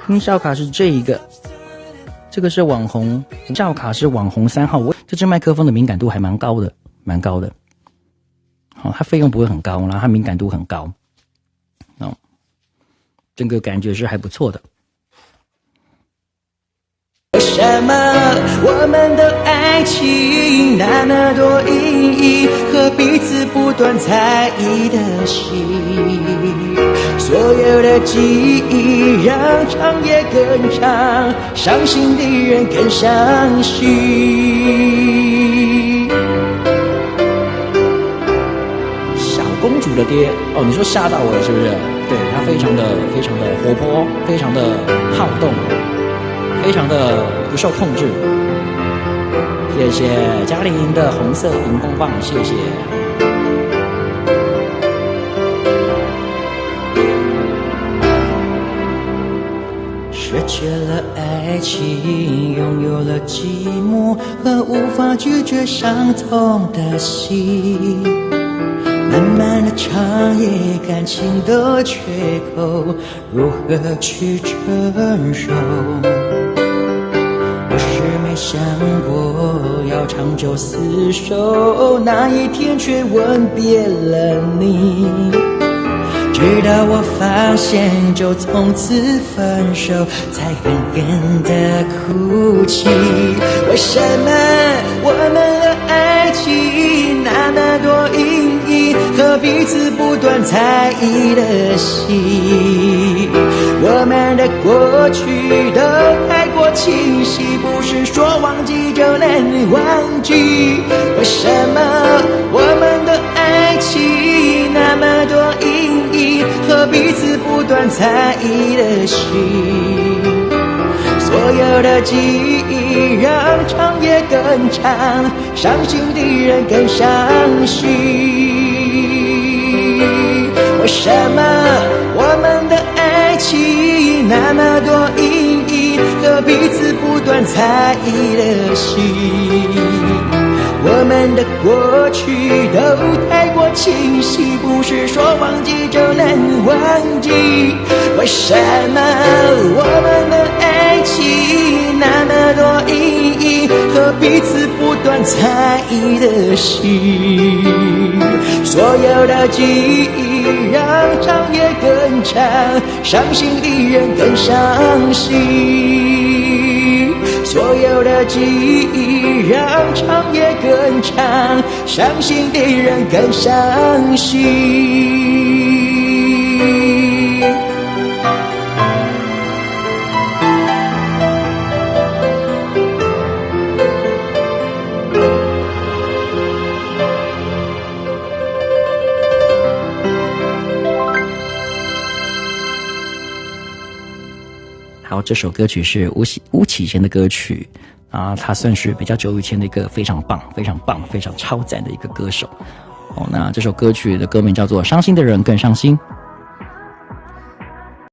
音效卡是这一个，这个是网红音效卡是网红3号。这支麦克风的敏感度还蛮高的，蛮高的。好，它费用不会很高，然后它敏感度很高。哦，整个感觉是还不错的。为什么我们的爱情那么多阴影和彼此不断猜疑的心？所有的记忆让长夜更长，伤心的人更伤心。小公主的爹哦，你说吓到我了是不是？对，他非常的活泼，非常的好动。非常的不受控制，谢谢嘉玲的红色荧光棒，谢谢。失去了爱情，拥有了寂寞和无法拒绝伤痛的心。漫漫的长夜，感情的缺口，如何去承受？我是没想过要长久厮守，那一天却吻别了你。直到我发现，就从此分手，才狠狠地哭泣。为什么我们的爱情那么多阴影和彼此不断猜疑的心？我们的过去都太过清晰，不是说忘记就能忘记。为什么我们的爱情那么多阴影和彼此不断猜疑的心？所有的记忆让长夜更长，伤心的人更伤心。为什么我们的爱情那么多阴影和彼此不断猜疑的心？我们的过去都太过清晰，不是说忘记就能忘记。为什么我们的爱情那么多阴影和彼此不断猜疑的心？所有的记忆让长夜更长，伤心的人更伤心。所有的记忆让长夜更长，伤心的人更伤心。好，这首歌曲是巫启贤的歌曲啊，他算是比较久以前的一个非常棒、非常超赞的一个歌手哦。那这首歌曲的歌名叫做《伤心的人更伤心》。